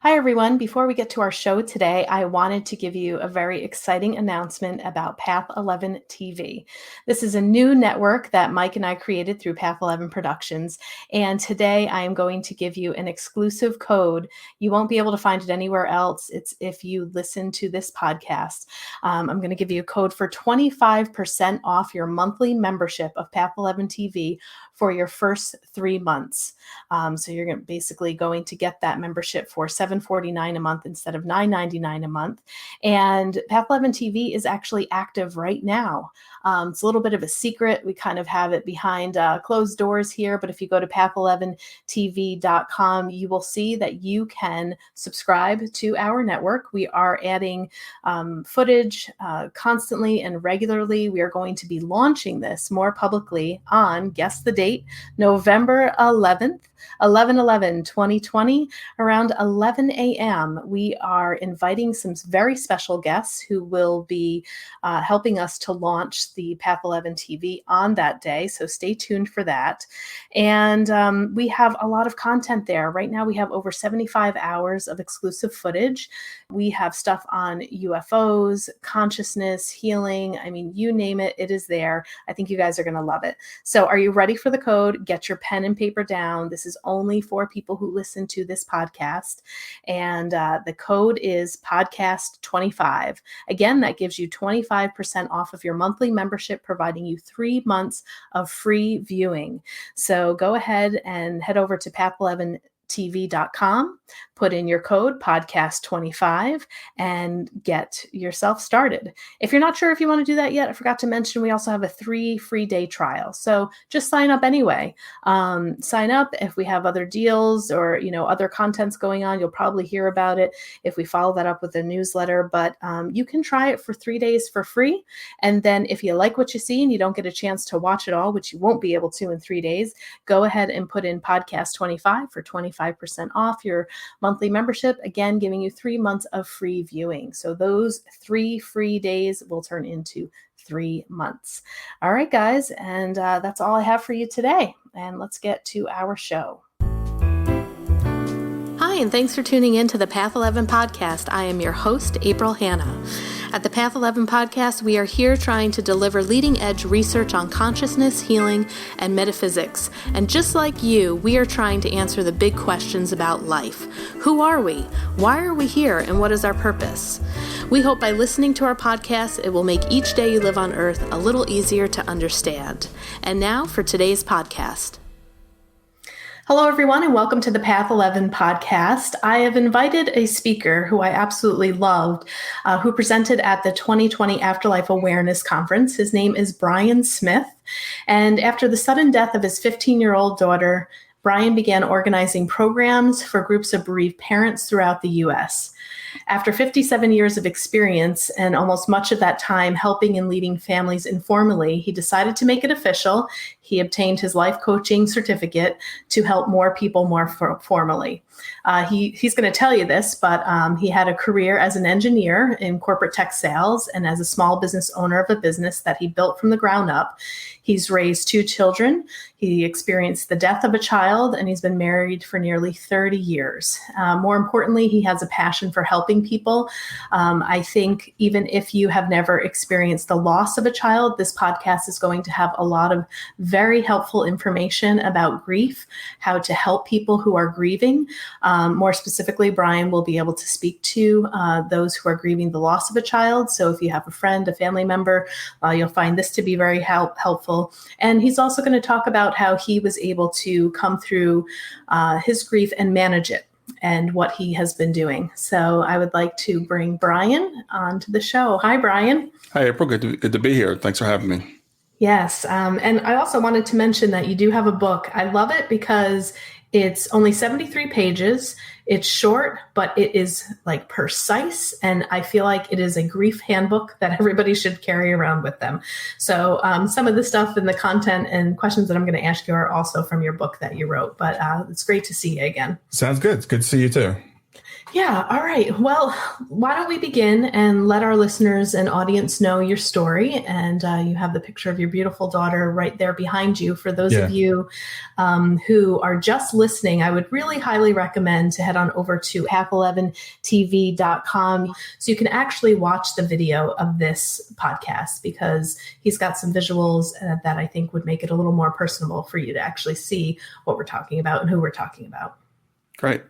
Hi, everyone. Before we get to our show today, I wanted to give you a very exciting announcement about Path 11 TV. This is a new network that Mike and I created through Path 11 Productions. And today I am going to give you an exclusive code. You won't be able to find it anywhere else. It's if you listen to this podcast. I'm going to give you a code for 25% off your monthly membership of Path 11 TV for your first 3 months. So you're basically going to get that membership for $7.49 a month instead of $9.99 a month. And Path 11 TV is actually active right now. It's a little bit of a secret. We kind of have it behind closed doors here, but if you go to path11tv.com, you will see that you can subscribe to our network. We are adding footage constantly and regularly. We are going to be launching this more publicly on, guess the date, November 11th. 11/11/2020, around 11 a.m. We are inviting some very special guests who will be helping us to launch the Path 11 TV on that day. So stay tuned for that. And we have a lot of content there. Right now we have over 75 hours of exclusive footage. We have stuff on UFOs, consciousness, healing. I mean, you name it, it is there. I think you guys are going to love it. So are you ready for the code? Get your pen and paper down. This is only for people who listen to this podcast. And the code is podcast25. Again, that gives you 25% off of your monthly membership, providing you 3 months of free viewing. So go ahead and head over to path11tv.com, put in your code podcast25 and get yourself started. If you're not sure if you want to do that yet, I forgot to mention we also have a 3 free day trial. So just sign up anyway. Sign up. If we have other deals or other contents going on, you'll probably hear about it if we follow that up with a newsletter. But you can try it for 3 days for free. And then if you like what you see and you don't get a chance to watch it all, which you won't be able to in 3 days, go ahead and put in podcast 25 for 25% off your monthly membership, again, giving you 3 months of free viewing. So those 3 free days will turn into 3 months. All right, guys. And that's all I have for you today. And let's get to our show. Hi, and thanks for tuning in to the Path 11 podcast. I am your host, April Hanna. At the Path 11 podcast, we are here trying to deliver leading-edge research on consciousness, healing, and metaphysics. And just like you, we are trying to answer the big questions about life. Who are we? Why are we here? And what is our purpose? We hope by listening to our podcast, it will make each day you live on Earth a little easier to understand. And now for today's podcast. Hello, everyone, and welcome to the Path 11 podcast. I have invited a speaker who I absolutely loved, who presented at the 2020 Afterlife Awareness Conference. His name is Brian Smith. And after the sudden death of his 15-year-old daughter, Brian began organizing programs for groups of bereaved parents throughout the U.S. After 57 years of experience and almost much of that time helping and leading families informally, he decided to make it official. He obtained his life coaching certificate to help more people more formally. He's going to tell you this, but he had a career as an engineer in corporate tech sales and as a small business owner of a business that he built from the ground up. He's raised 2 children. He experienced the death of a child, and he's been married for nearly 30 years. More importantly, he has a passion for helping people. I think even if you have never experienced the loss of a child, this podcast is going to have a lot of very helpful information about grief, how to help people who are grieving. More specifically, Brian will be able to speak to those who are grieving the loss of a child. So if you have a friend, a family member, you'll find this to be very helpful. And he's also going to talk about how he was able to come through his grief and manage it and what he has been doing. So I would like to bring Brian onto the show. Hi, Brian. Hi, April. Good to be here. Thanks for having me. Yes. And I also wanted to mention that you do have a book. I love it because it's only 73 pages. It's short, but it is like precise. And I feel like it is a grief handbook that everybody should carry around with them. So some of the stuff and the content and questions that I'm going to ask you are also from your book that you wrote. But it's great to see you again. Sounds good. It's good to see you too. Yeah. All right. Well, why don't we begin and let our listeners and audience know your story? And you have the picture of your beautiful daughter right there behind you. For those of you who are just listening, I would really highly recommend to head on over to path11tv.com so you can actually watch the video of this podcast, because he's got some visuals that I think would make it a little more personable for you to actually see what we're talking about and who we're talking about. Great.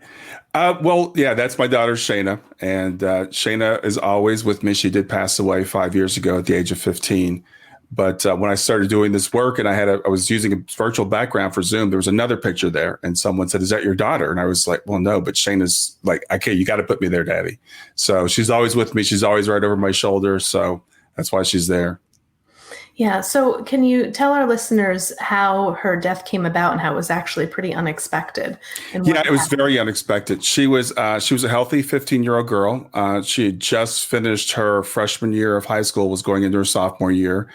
Well, yeah, that's my daughter, Shayna. And Shayna is always with me. She did pass away 5 years ago at the age of 15. But when I started doing this work and I was using a virtual background for Zoom, there was another picture there. And someone said, "Is that your daughter?" And I was like, "Well, no, but Shayna's like, okay, you got to put me there, Daddy." So she's always with me. She's always right over my shoulder. So that's why she's there. Yeah. So can you tell our listeners how her death came about and how it was actually pretty unexpected? Yeah, it was very unexpected. She was a healthy 15-year-old girl. She had just finished her freshman year of high school, was going into her sophomore year.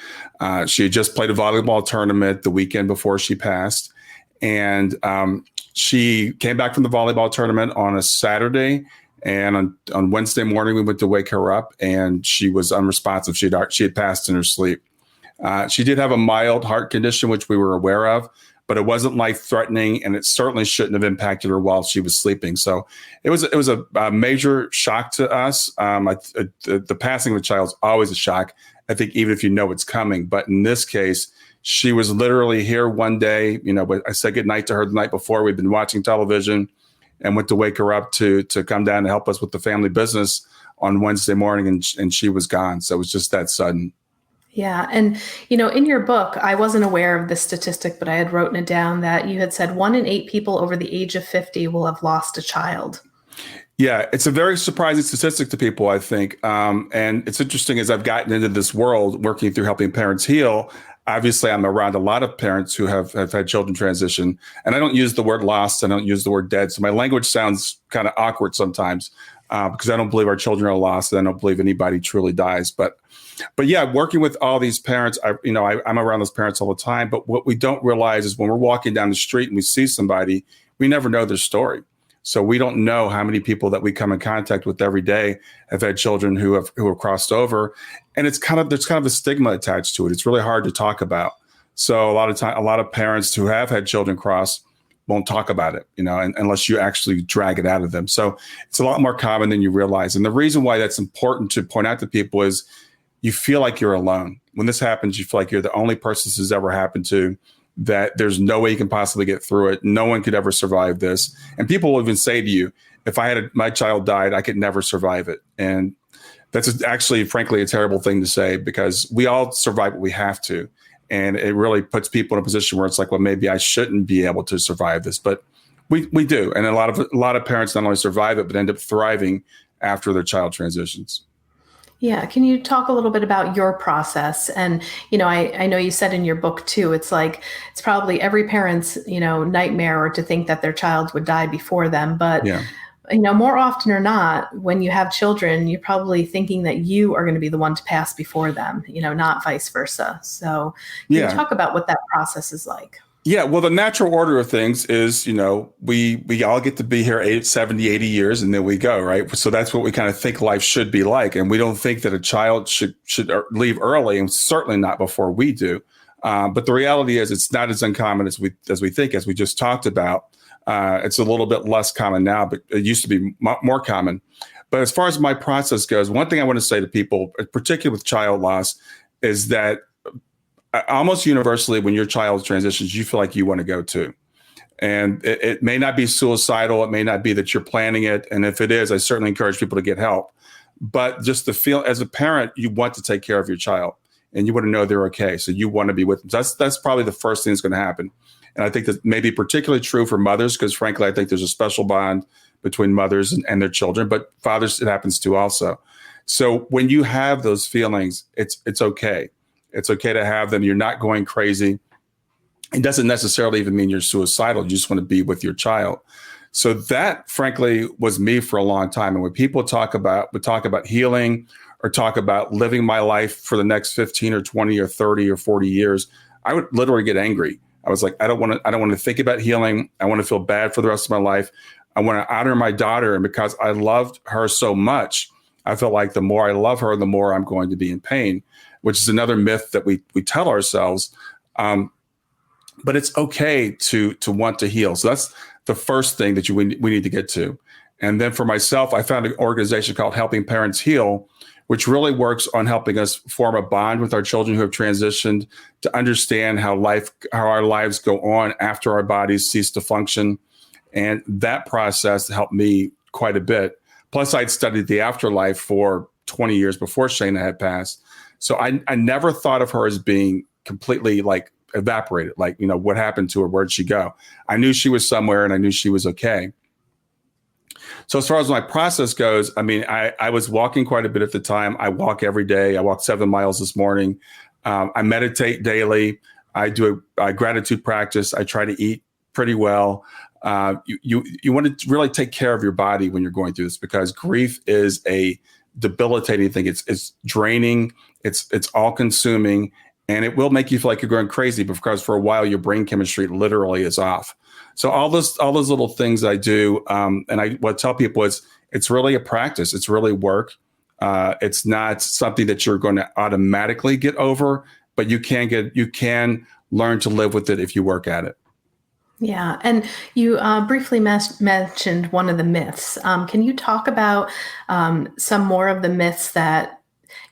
She had just played a volleyball tournament the weekend before she passed. And she came back from the volleyball tournament on a Saturday. And on Wednesday morning, we went to wake her up and she was unresponsive. She had passed in her sleep. She did have a mild heart condition, which we were aware of, but it wasn't life-threatening, and it certainly shouldn't have impacted her while she was sleeping. So it was a major shock to us. The passing of a child is always a shock, I think, even if you know it's coming. But in this case, she was literally here one day. I said goodnight to her the night before. We'd been watching television and went to wake her up to come down and help us with the family business on Wednesday morning, and she was gone. So it was just that sudden. Yeah. And, in your book, I wasn't aware of this statistic, but I had written it down that you had said 1 in 8 people over the age of 50 will have lost a child. Yeah, it's a very surprising statistic to people, I think. And it's interesting, as I've gotten into this world, working through helping parents heal. Obviously, I'm around a lot of parents who have had children transition. And I don't use the word lost. I don't use the word dead. So my language sounds kind of awkward sometimes because I don't believe our children are lost. And I don't believe anybody truly dies. But yeah, working with all these parents, I'm around those parents all the time. But what we don't realize is when we're walking down the street and we see somebody, we never know their story. So we don't know how many people that we come in contact with every day have had children who have crossed over. And there's kind of a stigma attached to it. It's really hard to talk about. So a lot of parents who have had children cross won't talk about it, unless you actually drag it out of them. So it's a lot more common than you realize. And the reason why that's important to point out to people is you feel like you're alone. When this happens, you feel like you're the only person this has ever happened to, that there's no way you can possibly get through it. No one could ever survive this. And people will even say to you, if my child died, I could never survive it. And that's actually, frankly, a terrible thing to say, because we all survive what we have to. And it really puts people in a position where it's like, well, maybe I shouldn't be able to survive this, but we do. And a lot of parents not only survive it, but end up thriving after their child transitions. Yeah. Can you talk a little bit about your process? And, I know you said in your book too, it's like, it's probably every parent's, nightmare to think that their child would die before them. But, yeah. More often or not, when you have children, you're probably thinking that you are going to be the one to pass before them, not vice versa. So can you talk about what that process is like? Yeah, well, the natural order of things is, we all get to be here 70, 80 years, and then we go, right? So that's what we kind of think life should be like. And we don't think that a child should leave early, and certainly not before we do. But the reality is it's not as uncommon as we think, as we just talked about. It's a little bit less common now, but it used to be more common. But as far as my process goes, one thing I want to say to people, particularly with child loss, is that almost universally, when your child transitions, you feel like you want to go too. And it may not be suicidal. It may not be that you're planning it. And if it is, I certainly encourage people to get help. But just to feel, as a parent, you want to take care of your child and you want to know they're okay. So you want to be with them. So that's probably the first thing that's going to happen. And I think that may be particularly true for mothers, because frankly, I think there's a special bond between mothers and their children, but fathers, it happens to also. So when you have those feelings, it's okay. It's okay to have them. You're not going crazy. It doesn't necessarily even mean you're suicidal. You just want to be with your child. So that, frankly, was me for a long time. And when people would talk about healing or talk about living my life for the next 15 or 20 or 30 or 40 years, I would literally get angry. I was like, I don't want to think about healing. I want to feel bad for the rest of my life. I want to honor my daughter. And because I loved her so much, I felt like the more I love her, the more I'm going to be in pain, which is another myth that we tell ourselves. But it's okay to want to heal. So that's the first thing that we need to get to. And then for myself, I found an organization called Helping Parents Heal, which really works on helping us form a bond with our children who have transitioned, to understand how our lives go on after our bodies cease to function. And that process helped me quite a bit. Plus, I'd studied the afterlife for 20 years before Shayna had passed. So I never thought of her as being completely like evaporated, like, what happened to her? Where'd she go? I knew she was somewhere and I knew she was okay. So as far as my process goes, I mean, I was walking quite a bit at the time. I walk every day. I walked 7 miles this morning. I meditate daily. I do a gratitude practice. I try to eat pretty well. You want to really take care of your body when you're going through this, because grief is a debilitating thing. It's draining. It's all consuming, and it will make you feel like you're going crazy, because for a while your brain chemistry literally is off. So all those little things I do, and what I tell people is it's really a practice. It's really work. It's not something that you're going to automatically get over, but you can learn to live with it if you work at it. Yeah. And you briefly mentioned one of the myths. Can you talk about some more of the myths that,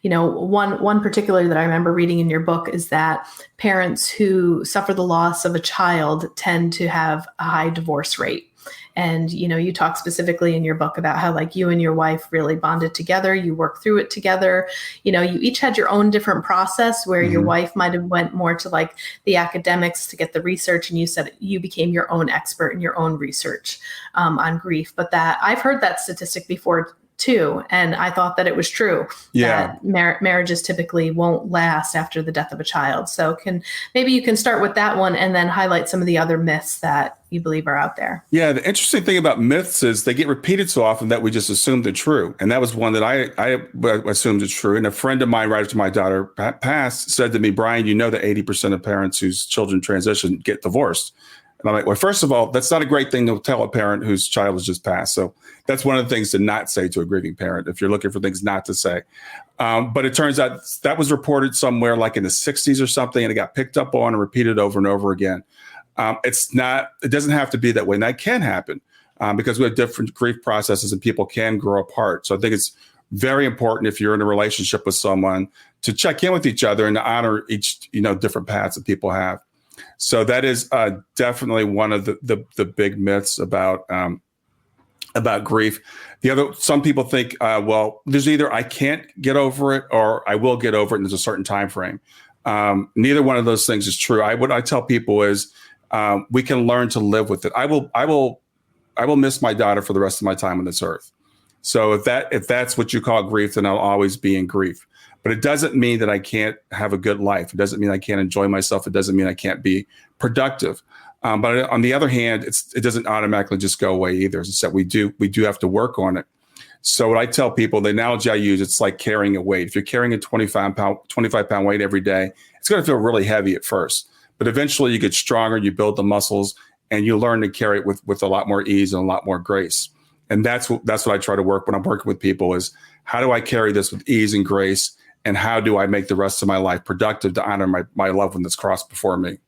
one particularly that I remember reading in your book is that parents who suffer the loss of a child tend to have a high divorce rate. And, you talk specifically in your book about how, like, you and your wife really bonded together. You worked through it together. You each had your own different process, where your wife might have went more to like the academics to get the research. And you said you became your own expert in your own research on grief. But that I've heard that statistic before too. And I thought that it was true. Yeah. That marriages typically won't last after the death of a child. So maybe you can start with that one and then highlight some of the other myths that you believe are out there. Yeah. The interesting thing about myths is they get repeated so often that we just assume they're true. And that was one that I assumed is true. And a friend of mine, right after my daughter passed, said to me, Brian, that 80% of parents whose children transition get divorced. And I'm like, well, first of all, that's not a great thing to tell a parent whose child has just passed. So that's one of the things to not say to a grieving parent, if you're looking for things not to say. But it turns out that was reported somewhere like in the 60s or something, and it got picked up on and repeated over and over again. It doesn't have to be that way. And that can happen because we have different grief processes and people can grow apart. So I think it's very important, if you're in a relationship with someone, to check in with each other and to honor each, different paths that people have. So that is definitely one of the big myths about grief. Some people think, well, there's either I can't get over it or I will get over it, and there's a certain time frame. Neither one of those things is true. What I tell people is we can learn to live with it. I will miss my daughter for the rest of my time on this earth. So if that's what you call grief, then I'll always be in grief. But it doesn't mean that I can't have a good life. It doesn't mean I can't enjoy myself. It doesn't mean I can't be productive. But on the other hand, it doesn't automatically just go away either. As I said, we do have to work on it. So what I tell people, the analogy I use, it's like carrying a weight. If you're carrying a 25-pound weight every day, it's going to feel really heavy at first. But eventually you get stronger, you build the muscles, and you learn to carry it with a lot more ease and a lot more grace. And that's what I try to work when I'm working with people is, how do I carry this with ease and grace? And how do I make the rest of my life productive to honor my loved one that's crossed before me?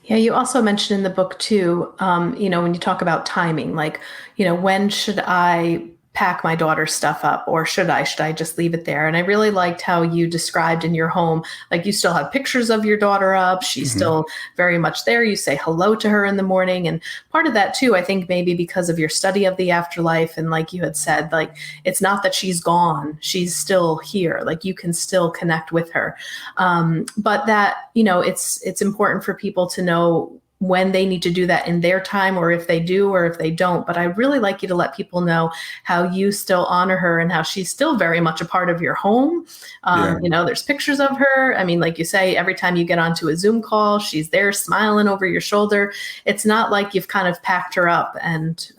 Yeah, you also mentioned in the book too, when you talk about timing, like, when should I pack my daughter's stuff up, or should I just leave it there? And I really liked how you described in your home, like you still have pictures of your daughter up. She's still very much there. You say hello to her in the morning. And part of that too, I think maybe because of your study of the afterlife. And like you had said, like, it's not that she's gone, she's still here. Like you can still connect with her. But that, it's important for people to know when they need to do that in their time, or if they do, or if they don't. But I really like you to let people know how you still honor her and how she's still very much a part of your home. There's pictures of her. I mean, like you say, every time you get onto a Zoom call, she's there smiling over your shoulder. It's not like you've kind of packed her up and,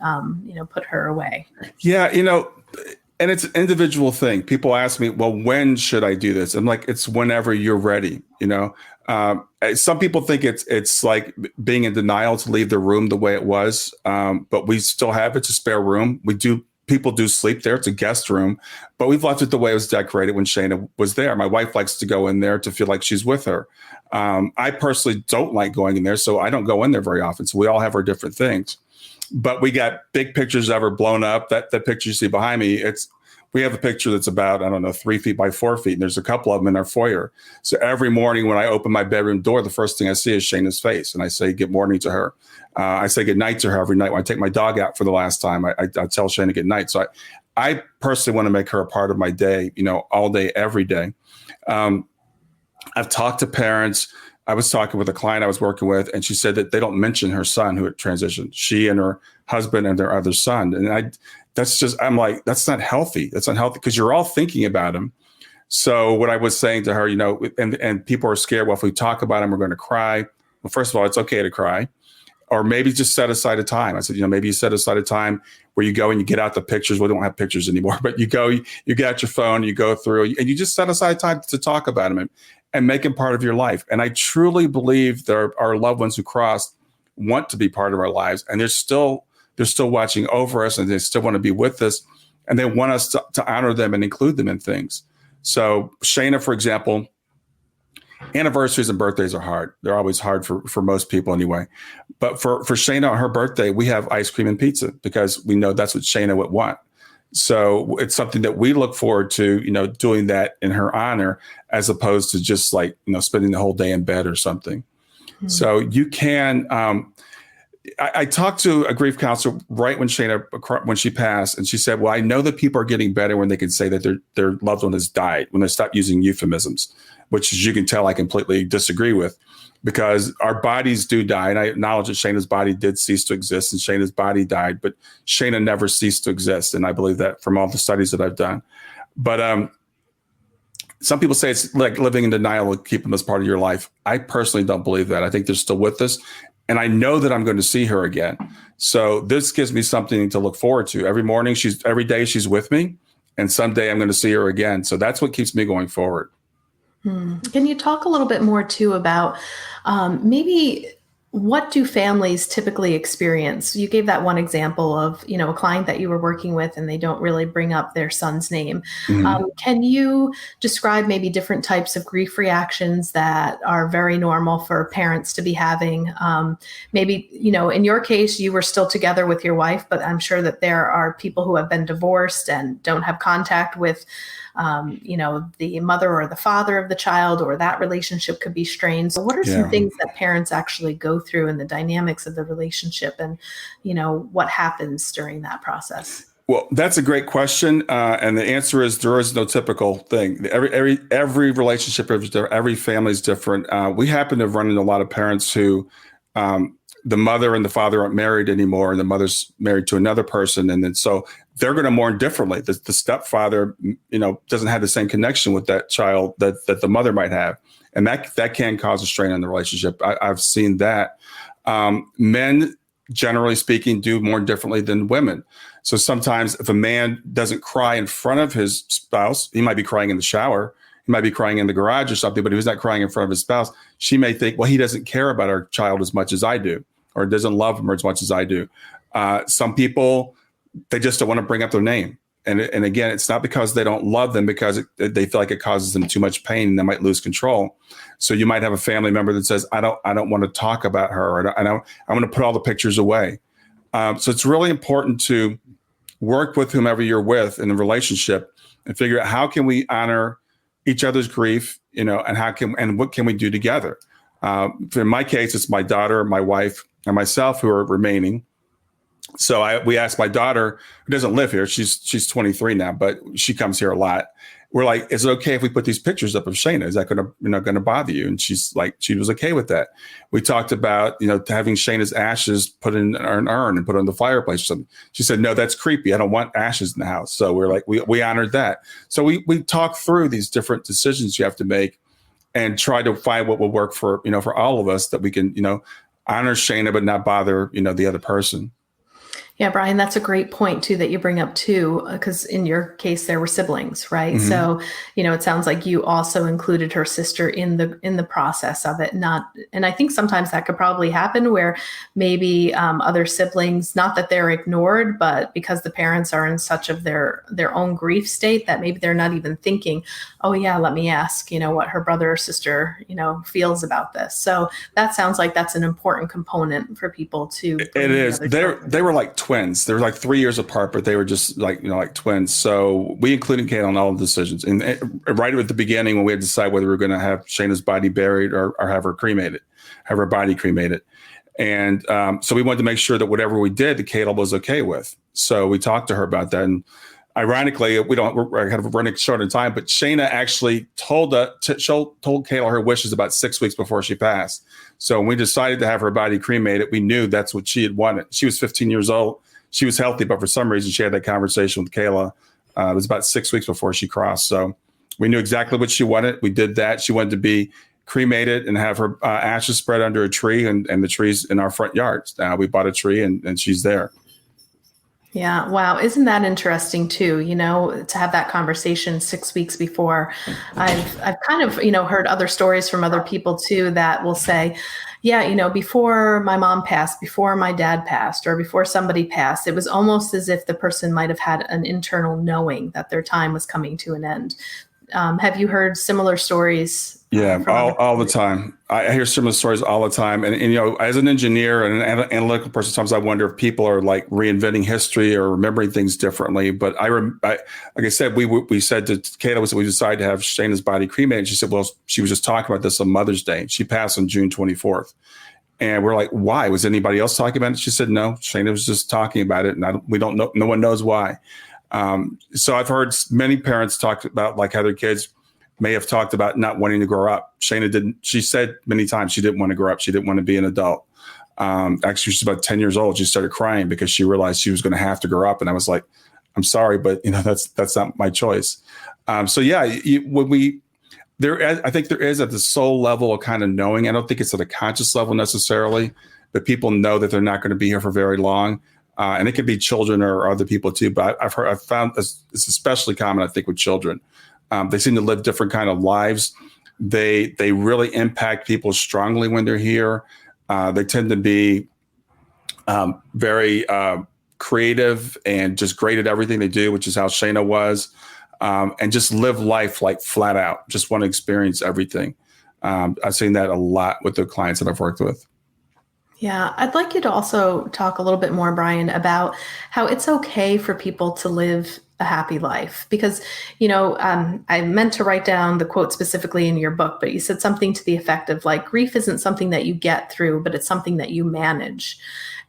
put her away. Yeah. And it's an individual thing. People ask me, well, when should I do this? I'm like, it's whenever you're ready. Some people think it's like being in denial to leave the room the way it was. But we still have it's a spare room. People do sleep there. It's a guest room, but we've left it the way it was decorated when Shayna was there. My wife likes to go in there to feel like she's with her. I personally don't like going in there, so I don't go in there very often. So we all have our different things. But we got big pictures of her blown up. That picture you see behind me, we have a picture that's about, 3 feet by 4 feet. And there's a couple of them in our foyer. So every morning when I open my bedroom door, the first thing I see is Shayna's face. And I say good morning to her. I say good night to her every night. When I take my dog out for the last time, I tell Shayna good night. So I personally want to make her a part of my day, all day, every day. I've talked to parents. I was talking with a client I was working with, and she said that they don't mention her son who had transitioned, she and her husband and their other son. And I'm like, that's not healthy. That's not healthy because you're all thinking about him. So what I was saying to her, and people are scared. Well, if we talk about him, we're going to cry. Well, first of all, it's okay to cry, or maybe just set aside a time. I said, maybe you set aside a time where you go and you get out the pictures. We don't have pictures anymore, but you get out your phone, you go through, and you just set aside time to talk about him and make him part of your life. And I truly believe there are loved ones who crossed want to be part of our lives, and they're still watching over us, and they still want to be with us, and they want us to honor them and include them in things. So Shayna, for example, anniversaries and birthdays are hard. They're always hard for most people anyway. But for Shayna on her birthday, we have ice cream and pizza because we know that's what Shayna would want. So it's something that we look forward to, doing that in her honor, as opposed to just like, spending the whole day in bed or something. Mm-hmm. So you can, I talked to a grief counselor right when she passed, and she said, well, I know that people are getting better when they can say that their loved one has died, when they stop using euphemisms, which, as you can tell, I completely disagree with, because our bodies do die. And I acknowledge that Shayna's body did cease to exist and Shayna's body died, but Shayna never ceased to exist. And I believe that from all the studies that I've done. But some people say it's like living in denial will keep them as part of your life. I personally don't believe that. I think they're still with us. And I know that I'm going to see her again. So this gives me something to look forward to. Every day she's with me, and someday I'm going to see her again. So that's what keeps me going forward. Can you talk a little bit more too about maybe what do families typically experience? You gave that one example of, a client that you were working with and they don't really bring up their son's name. Mm-hmm. Can you describe maybe different types of grief reactions that are very normal for parents to be having? Maybe, in your case, you were still together with your wife, but I'm sure that there are people who have been divorced and don't have contact with the mother or the father of the child, or that relationship could be strained. So what are some things that parents actually go through in the dynamics of the relationship, and, what happens during that process? Well, that's a great question. And the answer is there is no typical thing. Every relationship is different. Every family is different. We happen to have run into a lot of parents who, the mother and the father aren't married anymore, and the mother's married to another person. And then so they're going to mourn differently. The stepfather, doesn't have the same connection with that child that the mother might have. And that can cause a strain on the relationship. I've seen that. Men, generally speaking, do mourn differently than women. So sometimes if a man doesn't cry in front of his spouse, he might be crying in the shower. He might be crying in the garage or something, but if he's not crying in front of his spouse, she may think, well, he doesn't care about our child as much as I do, or doesn't love him as much as I do. Some people, they just don't want to bring up their name. And again, it's not because they don't love them, because they feel like it causes them too much pain and they might lose control. So you might have a family member that says, I don't want to talk about her. I'm going to put all the pictures away. So it's really important to work with whomever you're with in the relationship and figure out how can we honor each other's grief, and what can we do together? In my case, it's my daughter, my wife, and myself who are remaining. So we asked my daughter, who doesn't live here, she's 23 now, but she comes here a lot. We're like, is it okay if we put these pictures up of Shayna? Is that going to bother you? And she's like, she was okay with that. We talked about, having Shayna's ashes put in an urn and put on the fireplace or something. She said, no, that's creepy. I don't want ashes in the house. So we're like, we honored that. So we talk through these different decisions you have to make and try to find what will work for all of us, that we can, honor Shayna, but not bother, the other person. Yeah, Brian, that's a great point too that you bring up too, because in your case there were siblings, right? Mm-hmm. So, it sounds like you also included her sister in the process of it. And I think sometimes that could probably happen where maybe other siblings, not that they're ignored, but because the parents are in such of their own grief state that maybe they're not even thinking, oh yeah, let me ask, what her brother or sister, feels about this. So that sounds like that's an important component for people to bring It is. together. They were like twins. They were like 3 years apart, but they were just like, like twins. So we included Kayla in all the decisions. And right at the beginning, when we had to decide whether we were going to have Shayna's body buried or have her cremated, have her body cremated. And so we wanted to make sure that whatever we did, Kayla was okay with. So we talked to her about that. And ironically, we're kind of running short on time, but Shayna actually told Kayla her wishes about 6 weeks before she passed. So when we decided to have her body cremated, we knew that's what she had wanted. She was 15 years old. She was healthy, but for some reason she had that conversation with Kayla. It was about 6 weeks before she crossed. So we knew exactly what she wanted. We did that. She wanted to be cremated and have her ashes spread under a tree, and the tree's in our front yards. Now we bought a tree and she's there. Yeah. Wow. Isn't that interesting too? To have that conversation 6 weeks before. I've kind of, heard other stories from other people too that will say, yeah, before my mom passed, before my dad passed, or before somebody passed, it was almost as if the person might have had an internal knowing that their time was coming to an end. Have you heard similar stories? Yeah, all the time. I hear similar stories all the time. And as an engineer and an analytical person, sometimes I wonder if people are like reinventing history or remembering things differently. But like I said, we said to Kayla, we decided to have Shayna's body cremated. She said, well, she was just talking about this on Mother's Day. She passed on June 24th. And we're like, why? Was anybody else talking about it? She said, no, Shayna was just talking about it. And we don't know. No one knows why. So I've heard many parents talk about like how their kids may have talked about not wanting to grow up. Shayna didn't. She said many times she didn't want to grow up. She didn't want to be an adult. Actually, she's about 10 years old. She started crying because she realized she was going to have to grow up. And I was like, I'm sorry, but that's not my choice. So yeah, I think there is at the soul level a kind of knowing. I don't think it's at a conscious level necessarily, but people know that they're not going to be here for very long. And it could be children or other people too. But I've found it's especially common, I think, with children. They seem to live different kind of lives. They really impact people strongly when they're here. They tend to be very creative and just great at everything they do, which is how Shayna was, and just live life like flat out, just want to experience everything. I've seen that a lot with the clients that I've worked with. Yeah, I'd like you to also talk a little bit more, Brian, about how it's okay for people to live a happy life. Because, I meant to write down the quote specifically in your book, but you said something to the effect of like, grief isn't something that you get through, but it's something that you manage.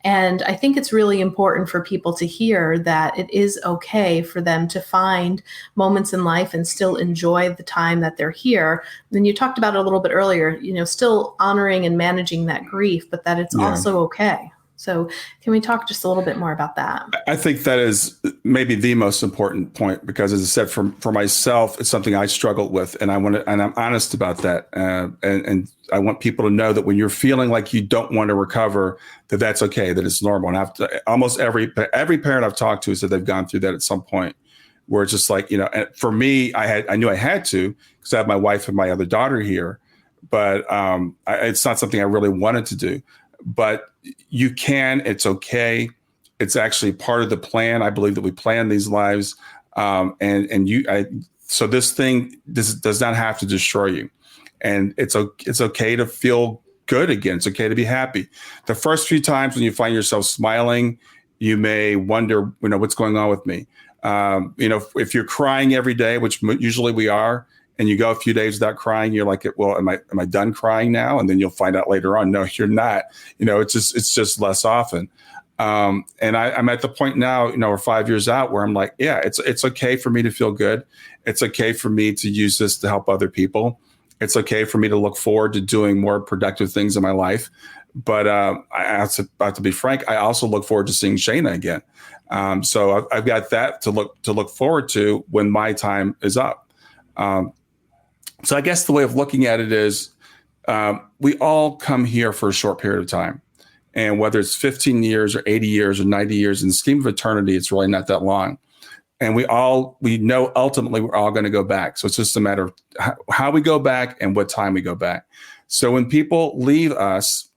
And I think it's really important for people to hear that it is okay for them to find moments in life and still enjoy the time that they're here. And you talked about it a little bit earlier, still honoring and managing that grief, but that it's also okay. So can we talk just a little bit more about that? I think that is maybe the most important point, because as I said, for myself, it's something I struggled with, and I'm honest about that. And I want people to know that when you're feeling like you don't want to recover, that's okay, that it's normal. And almost every parent I've talked to said they've gone through that at some point, where it's just like, and for me, I knew I had to, because I have my wife and my other daughter here, but it's not something I really wanted to do. But you can, it's okay. It's actually part of the plan. I believe that we plan these lives. So this does not have to destroy you. And it's okay to feel good again. It's okay to be happy. The first few times when you find yourself smiling, you may wonder, what's going on with me? If you're crying every day, which usually we are, and you go a few days without crying, you're like, well, am I done crying now? And then you'll find out later on, no, you're not. It's just less often. And I'm at the point now, we're 5 years out, where I'm like, yeah, it's okay for me to feel good. It's okay for me to use this to help other people. It's okay for me to look forward to doing more productive things in my life. But I have to be frank, I also look forward to seeing Shayna again. So I've got that to look forward to when my time is up. So I guess the way of looking at it is, we all come here for a short period of time. And whether it's 15 years or 80 years or 90 years, in the scheme of eternity, it's really not that long. And we know ultimately we're all going to go back. So it's just a matter of how we go back and what time we go back. So when people leave us,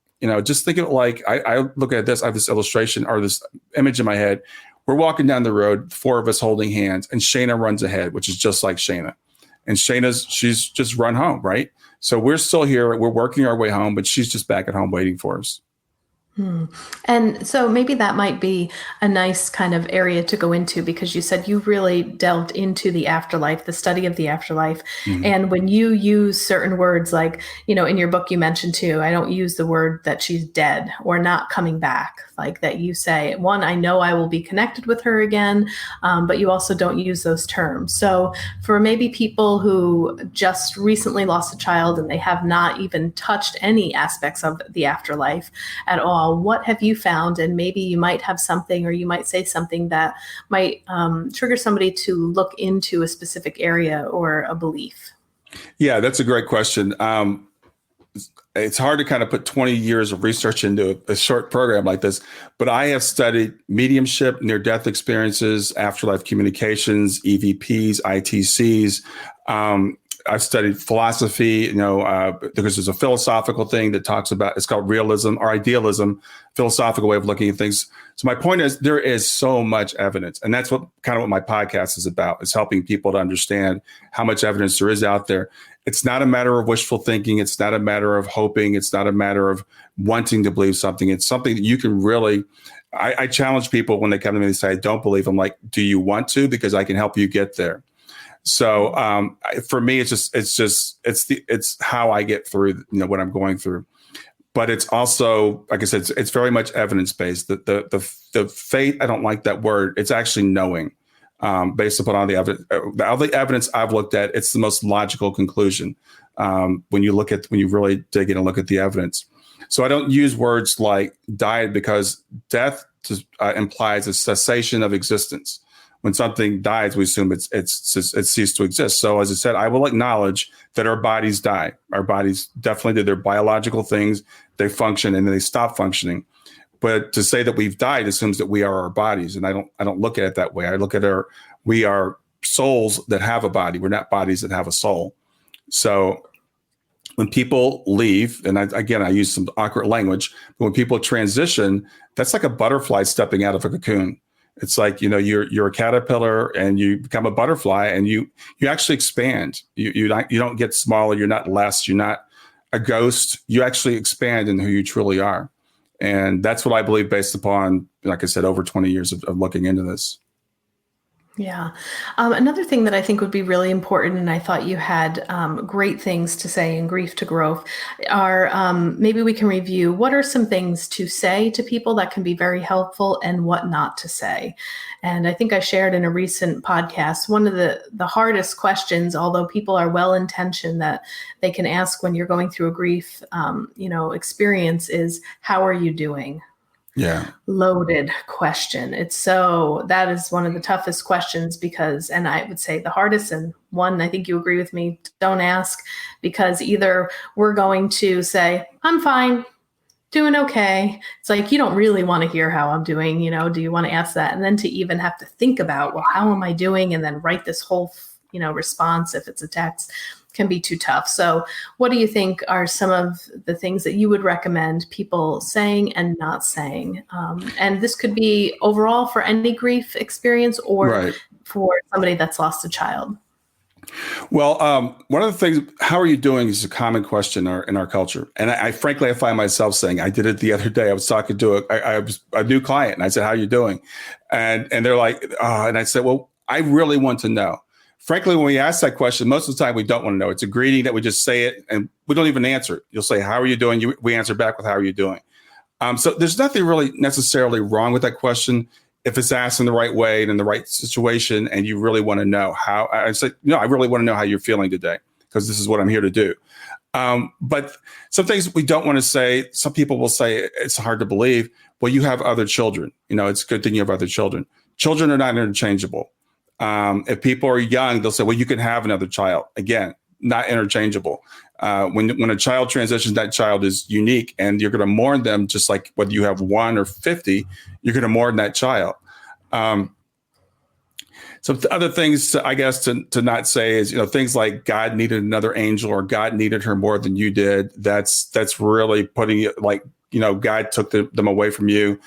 just think of it like, I look at this, I have this illustration or this image in my head. We're walking down the road, 4 of us holding hands, and Shayna runs ahead, which is just like Shayna. And she's just run home, right? So we're still here. We're working our way home, but she's just back at home waiting for us. And so maybe that might be a nice kind of area to go into, because you said you really delved into the afterlife, the study of the afterlife. Mm-hmm. And when you use certain words, like, in your book, you mentioned too, I don't use the word that she's dead or not coming back, like that you say, one, I know I will be connected with her again, but you also don't use those terms. So for maybe people who just recently lost a child and they have not even touched any aspects of the afterlife at all, what have you found? And maybe you might have something, or you might say something that might trigger somebody to look into a specific area or a belief. Yeah, that's a great question. It's hard to kind of put 20 years of research into a short program like this, but I have studied mediumship, near-death experiences, afterlife communications, EVPs, ITCs. I've studied philosophy, because there's a philosophical thing that talks about, it's called realism or idealism, philosophical way of looking at things. So my point is, there is so much evidence. And that's what my podcast is about, is helping people to understand how much evidence there is out there. It's not a matter of wishful thinking. It's not a matter of hoping. It's not a matter of wanting to believe something. It's something that you can really, I challenge people when they come to me and say, I don't believe. I'm like, do you want to? Because I can help you get there. So for me, it's how I get through what I'm going through. But it's also, like I said, it's very much evidence based. The faith, I don't like that word. It's actually knowing, based upon all the evidence I've looked at. It's the most logical conclusion when you really dig in and look at the evidence. So I don't use words like died, because death implies a cessation of existence. When something dies, we assume it's ceased to exist. So as I said, I will acknowledge that our bodies die. Our bodies definitely do their biological things. They function and then they stop functioning. But to say that we've died assumes that we are our bodies. And I don't look at it that way. I look at we are souls that have a body. We're not bodies that have a soul. So when people leave, and I use some awkward language, but when people transition, that's like a butterfly stepping out of a cocoon. It's like, you're a caterpillar and you become a butterfly, and you actually expand. You don't get smaller. You're not less. You're not a ghost. You actually expand in who you truly are. And that's what I believe, based upon, like I said, over 20 years of looking into this. Yeah. Another thing that I think would be really important, and I thought you had great things to say in Grief to Growth, are maybe we can review what are some things to say to people that can be very helpful and what not to say. And I think I shared in a recent podcast, one of the hardest questions, although people are well-intentioned, that they can ask when you're going through a grief experience is, how are you doing? Yeah. Loaded question. That is one of the toughest questions, because, and I would say the hardest, and one, I think you agree with me, don't ask, because either we're going to say, I'm fine, doing okay. It's like, you don't really want to hear how I'm doing, do you want to ask that? And then to even have to think about, well, how am I doing? And then write this whole, response, if it's a text, can be too tough. So what do you think are some of the things that you would recommend people saying and not saying? And this could be overall for any grief experience, or for somebody that's lost a child. Well, one of the things, how are you doing, is a common question in our culture. And I frankly, I find myself saying, I did it the other day. I was talking to a new client, and I said, how are you doing? And they're like, oh, and I said, well, I really want to know. Frankly, when we ask that question, most of the time we don't want to know. It's a greeting that we just say it and we don't even answer it. You'll say, how are you doing? We answer back with, how are you doing? So there's nothing really necessarily wrong with that question if it's asked in the right way and in the right situation, and you really want to know how. I say, I really want to know how you're feeling today, because this is what I'm here to do. But some things we don't want to say. Some people will say, it's hard to believe. Well, you have other children. It's a good thing you have other children. Children are not interchangeable. If people are young, they'll say, well, you can have another child. Again, not interchangeable. When a child transitions, that child is unique, and you're going to mourn them just like whether you have 1 or 50, you're going to mourn that child. So the other things, I guess, to not say is, things like God needed another angel or God needed her more than you did. That's really putting it like, God took them away from you.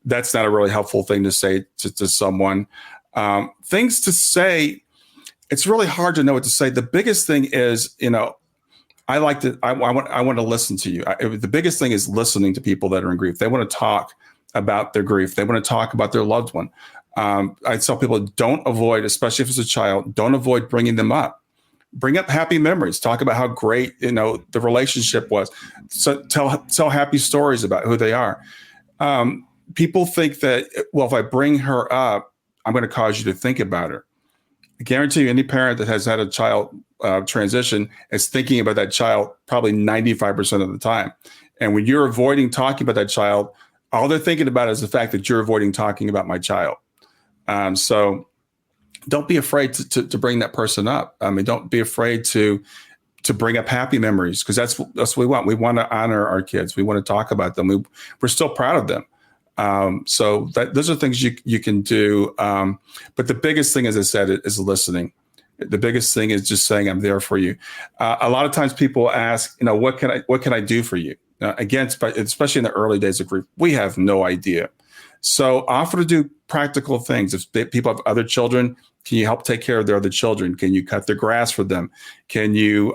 That's not a really helpful thing to say to someone. Things to say, it's really hard to know what to say. The biggest thing is, I want to listen to you. The biggest thing is listening to people that are in grief. They want to talk about their grief. They want to talk about their loved one. I tell people, don't avoid, especially if it's a child, don't avoid bringing them up. Bring up happy memories. Talk about how great, the relationship was. So tell happy stories about who they are. People think that, well, if I bring her up, I'm going to cause you to think about her. I guarantee you, any parent that has had a child transition is thinking about that child probably 95% of the time. And when you're avoiding talking about that child, all they're thinking about is the fact that you're avoiding talking about my child. So don't be afraid to bring that person up. I mean, don't be afraid to bring up happy memories, because that's what we want. We want to honor our kids. We want to talk about them. We're still proud of them. So those are things you can do. But the biggest thing, as I said, is listening. The biggest thing is just saying, I'm there for you. A lot of times people ask, what can I do for you? Again, especially in the early days of grief, we have no idea. So offer to do practical things. If people have other children, can you help take care of their other children? Can you cut their grass for them? Can you,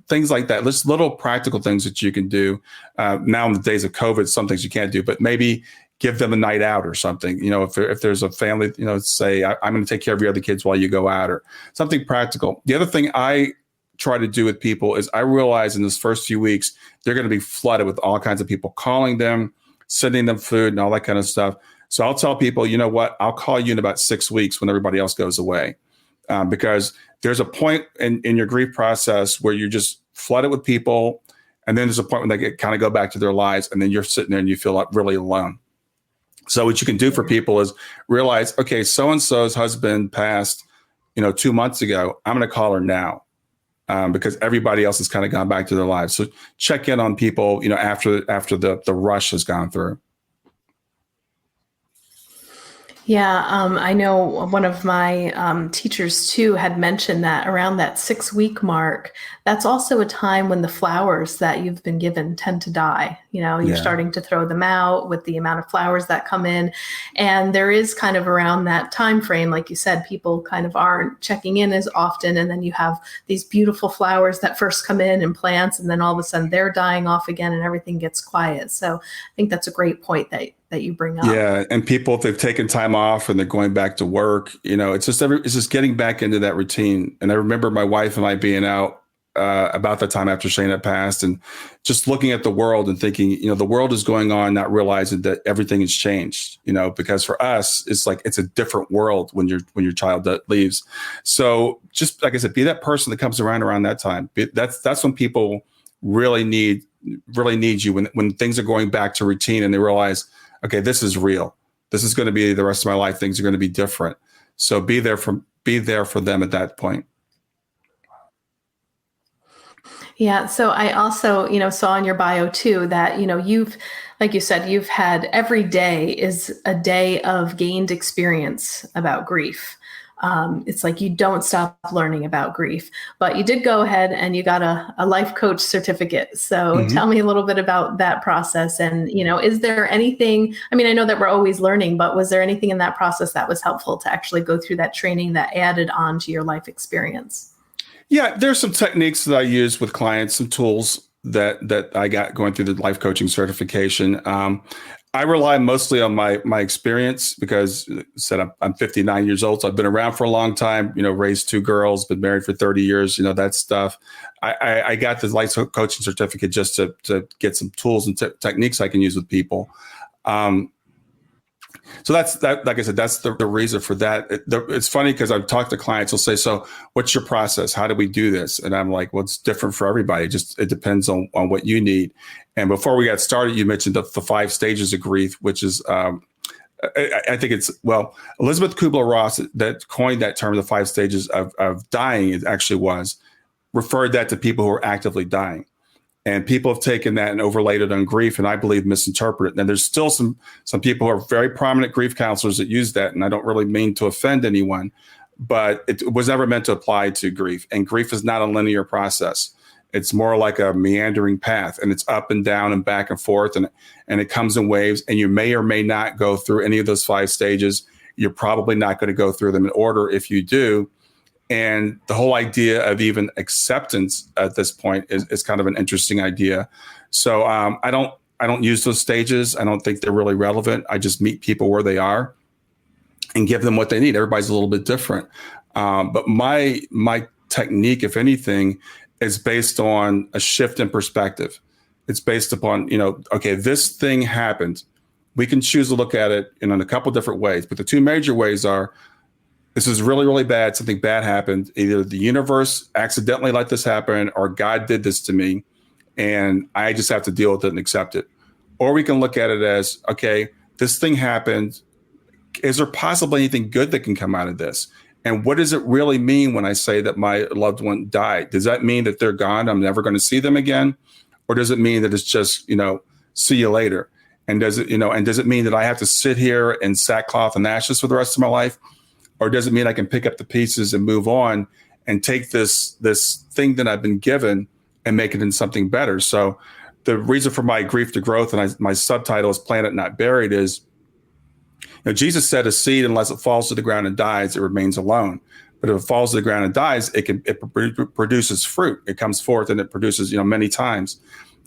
things like that. Just little practical things that you can do. Now in the days of COVID, some things you can't do, but maybe give them a night out or something. If there's a family, say, I'm going to take care of your other kids while you go out, or something practical. The other thing I try to do with people is, I realize in this first few weeks, they're going to be flooded with all kinds of people calling them, sending them food and all that kind of stuff. So I'll tell people, you know what, I'll call you in about 6 weeks when everybody else goes away. Because there's a point in your grief process where you're just flooded with people. And then there's a point when they kind of go back to their lives, and then you're sitting there and you feel like really alone. So what you can do for people is realize, okay, so-and-so's husband passed, 2 months ago. I'm going to call her now. Because everybody else has kind of gone back to their lives. So check in on people, after the rush has gone through. Yeah, I know one of my teachers too had mentioned that around that 6-week mark, that's also a time when the flowers that you've been given tend to die. You're starting to throw them out with the amount of flowers that come in. And there is kind of around that time frame, like you said, people kind of aren't checking in as often. And then you have these beautiful flowers that first come in and plants, and then all of a sudden they're dying off again and everything gets quiet. So I think that's a great point that you bring up. Yeah. And people, if they've taken time off and they're going back to work, it's just getting back into that routine. And I remember my wife and I being out about the time after Shayna passed, and just looking at the world and thinking, the world is going on, not realizing that everything has changed, because for us, it's like, it's a different world when your child leaves. So just like I said, be that person that comes around that time. That's when people really need you, when things are going back to routine and they realize, okay, this is real. This is going to be the rest of my life. Things are going to be different. So be there for them at that point. Yeah. So I also, saw in your bio too that, you've, like you said, you've had every day is a day of gained experience about grief. It's like you don't stop learning about grief, but you did go ahead and you got a life coach certificate. So tell me a little bit about that process. And, is there anything, I know that we're always learning, but was there anything in that process that was helpful to actually go through that training that added on to your life experience? Yeah, there's some techniques that I use with clients, some tools that I got going through the life coaching certification. I rely mostly on my experience, because I'm 59 years old. So I've been around for a long time, raised 2 girls, been married for 30 years, that stuff. I got the life coaching certificate just to get some tools and techniques I can use with people. So that's that. Like I said, that's the reason for that. It's funny because I've talked to clients. They'll say, "So, what's your process? How do we do this?" And I'm like, "Well, it's different for everybody. It depends on what you need." And before we got started, you mentioned the 5 stages of grief, which is, I think it's Elizabeth Kubler-Ross that coined that term, the 5 stages of dying. It actually was. referred that to people who are actively dying. And people have taken that and overlaid it on grief, and I believe misinterpreted it. And there's still some people who are very prominent grief counselors that use that, and I don't really mean to offend anyone, but it was never meant to apply to grief. And grief is not a linear process. It's more like a meandering path, and it's up and down and back and forth, and it comes in waves, and you may or may not go through any of those 5 stages. You're probably not going to go through them in order if you do. And the whole idea of even acceptance at this point is kind of an interesting idea. So I don't use those stages. I don't think they're really relevant. I just meet people where they are and give them what they need. Everybody's a little bit different. But my technique, if anything, is based on a shift in perspective. It's based upon, okay, this thing happened. We can choose to look at it in a couple different ways, but the 2 major ways are, this is really, really bad. Something bad happened. Either the universe accidentally let this happen, or God did this to me, and I just have to deal with it and accept it. Or we can look at it as, okay, this thing happened. Is there possibly anything good that can come out of this? And what does it really mean when I say that my loved one died? Does that mean that they're gone? I'm never going to see them again? Or does it mean that it's just, see you later? And does it mean that I have to sit here in sackcloth and ashes for the rest of my life? Or does it mean I can pick up the pieces and move on and take this thing that I've been given and make it into something better? So the reason for my grief to growth, and my subtitle is Planted Not Buried, is, Jesus said a seed, unless it falls to the ground and dies, it remains alone. But if it falls to the ground and dies, it produces fruit. It comes forth and it produces, many times.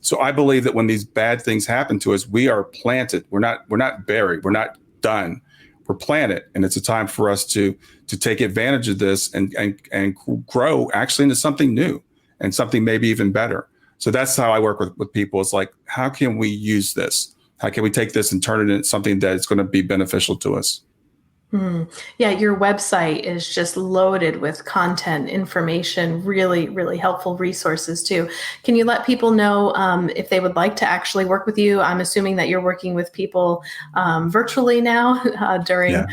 So I believe that when these bad things happen to us, we are planted. We're not buried. We're not done. We're planted, and it's a time for us to take advantage of this and grow actually into something new and something maybe even better. So that's how I work with people. It's like, how can we use this? How can we take this and turn it into something that is going to be beneficial to us? Yeah, your website is just loaded with content, information, really, really helpful resources too. Can you let people know if they would like to actually work with you? I'm assuming that you're working with people virtually now during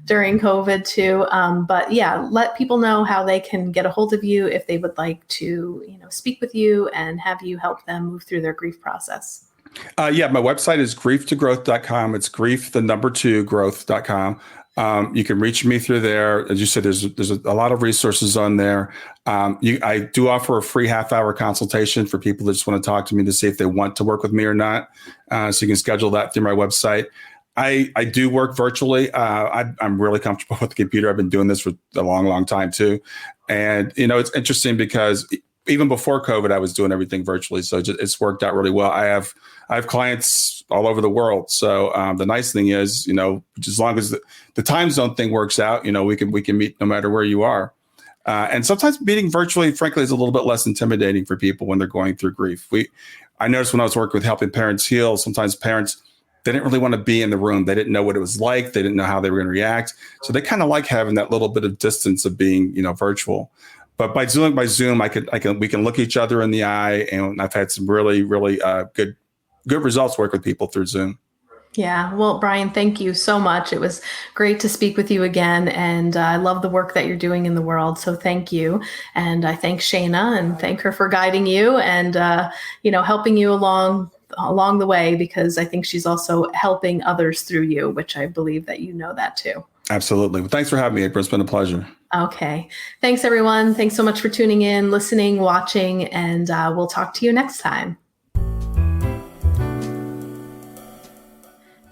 COVID too. But yeah, let people know how they can get a hold of you if they would like to, speak with you and have you help them move through their grief process. My website is grieftogrowth.com. It's growth2growth.com. You can reach me through there. As you said, there's a lot of resources on there. I do offer a free half-hour consultation for people that just want to talk to me to see if they want to work with me or not. So you can schedule that through my website. I do work virtually. I'm really comfortable with the computer. I've been doing this for a long, long time too. And, it's interesting because even before COVID, I was doing everything virtually. So it's worked out really well. I have clients all over the world. So the nice thing is, as long as the time zone thing works out, we can meet no matter where you are. And sometimes meeting virtually, frankly, is a little bit less intimidating for people when they're going through grief. I noticed when I was working with helping parents heal, sometimes parents, they didn't really want to be in the room. They didn't know what it was like. They didn't know how they were going to react. So they kind of like having that little bit of distance of being, virtual. But by Zoom, we can look each other in the eye, and I've had some really, really good results working with people through Zoom. Yeah. Well, Brian, thank you so much. It was great to speak with you again. And I love the work that you're doing in the world. So thank you. And I thank Shayna and thank her for guiding you and, helping you along the way, because I think she's also helping others through you, which I believe that that too. Absolutely. Well, thanks for having me, April. It's been a pleasure. Okay. Thanks, everyone. Thanks so much for tuning in, listening, watching, and we'll talk to you next time.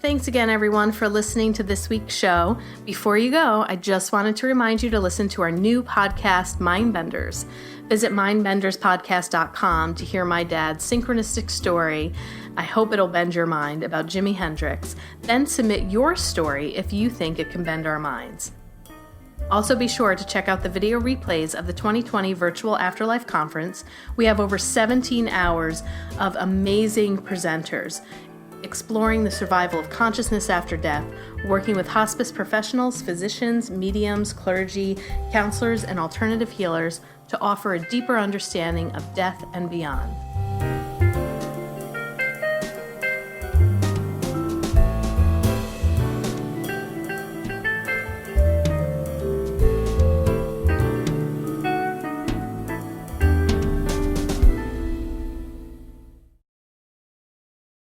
Thanks again, everyone, for listening to this week's show. Before you go, I just wanted to remind you to listen to our new podcast, Mindbenders. Visit mindbenderspodcast.com to hear my dad's synchronistic story. I hope it'll bend your mind about Jimi Hendrix. Then submit your story if you think it can bend our minds. Also, be sure to check out the video replays of the 2020 Virtual Afterlife Conference. We have over 17 hours of amazing presenters exploring the survival of consciousness after death, working with hospice professionals, physicians, mediums, clergy, counselors, and alternative healers to offer a deeper understanding of death and beyond.